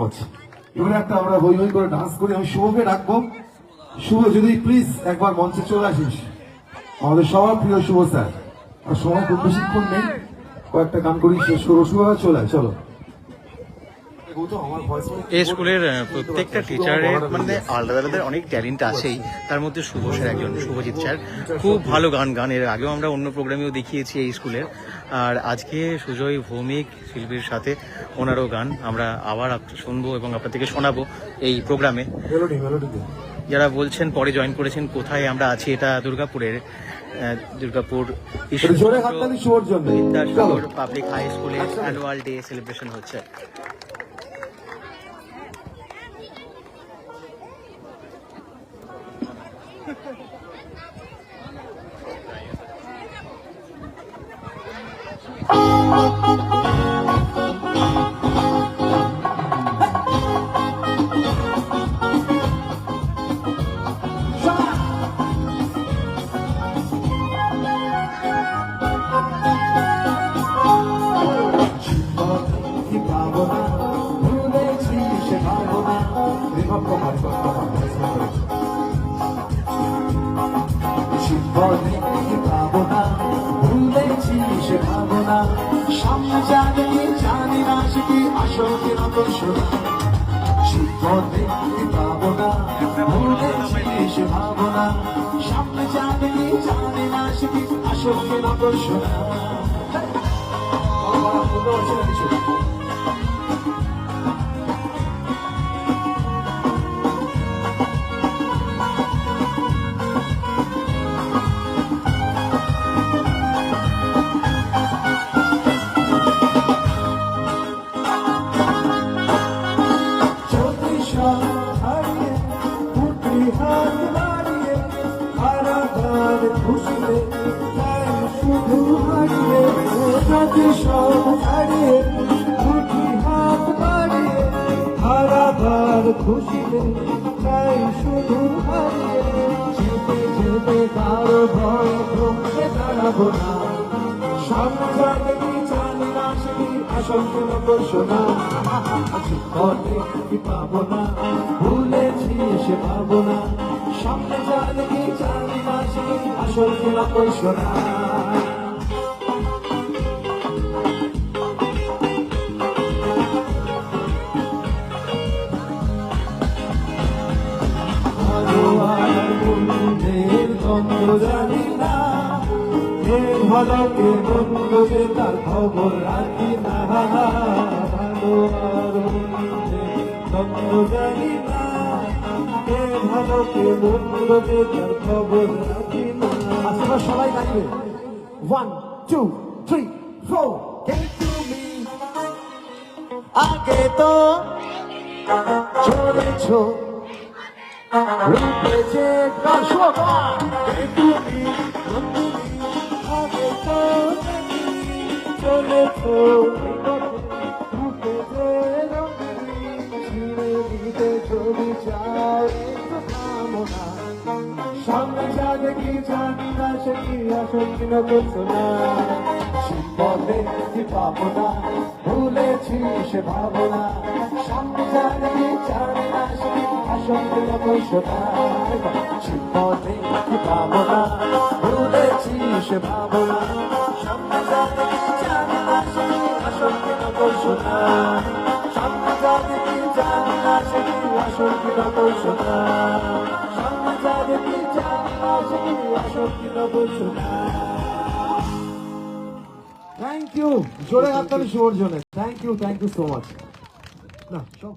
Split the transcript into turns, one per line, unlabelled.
Much. এবারে একটা আমরা হই হই করে ডান্স করি। আমি শুভকে ডাকবো। শুভ যদি প্লিজ একবার মঞ্চে চলে আসিস, আমাদের সবার প্রিয় শুভ স্যার। আর সময় খুব বেশিক্ষণ নেই, কয়েকটা গান করি শেষ করবো। শুভ চলে আয়, চলো।
এই স্কুলের প্রত্যেকটা টিচারের মানে আলাদা আলাদা অনেক ট্যালেন্ট আছেই, তার মধ্যে শুভ স্যার একজন। শুভজিৎ স্যার খুব ভালো গান এর আগেও আমরা অন্য প্রোগ্রামেও দেখিয়েছি এই স্কুলের। আর আজকে সুজয় ভৌমিক শিল্পীর সাথে ওনারও গান আমরা আবার শুনবো এবং আপনাদেরকে শোনাবো এই প্রোগ্রামে। যারা বলছেন পরে জয়েন করেছেন কোথায় আমরা আছি, এটা দুর্গাপুরের দুর্গাপুর বিদ্যাসাগর পাবলিক হাই স্কুলে অ্যানুয়াল ডে সেলিব্রেশন হচ্ছে।
সামনে জানি জানি না সে কি আসল কিনা তো শোনা, শিবপথে পাবো না ভুলেছি সে ভাবনা। সামনে জানি জানি না সে কি আসল কিনা তো শোনা। খুশিতে চাই শুধু হারিয়ে যেতে যেতে কারো ভয় ভ্রমে দাঁড়াবো না। সামনে জানি জানি না সে কি আসল কিনা তো শোনা। পথে কি পাবো না ভুলেছি সে পাবো না। সামনে জানি জানি না সে কি আসল কিনা তো শোনা। জানি না এর ভালো কে মন্দ যে তার খবর রাখি না। ভালো আর দ্বন্দ্ব জানি না এর ভালো কে মন্দ যে তার খবর রাখি না। আসলে সবাই গাইবে 1 2 3 4 তুমি আগে তো চলেছ রূপে যে কাশবা তুমি আগে তো চলেছ রূপে যে ছিঁড়ে দিতে ছবি চাও কামনা। সামনে যা দেখি জানি না সে কি আসল কিনা করছো না। শিবপথে কি পাবো না ভুলেছি সে ভাবনা। সামনে যা দেখি জানি না সে কি আসল কিনা করছো না। শিবপথে কি পাবো না ভুলেছি সে ভাবনা। সামনে যা দেখি জানি না সে কি আসল কিনা করছো না। সামনে যা দেখি জানি না সে কি আসল কিনা করছো না। সামনে যা দেখি জানি না সে কি আসল কিনা করছো না। থ্যাংক ইউ, জোরে হাততালি শুভর জন্য। Thank you so much. না সব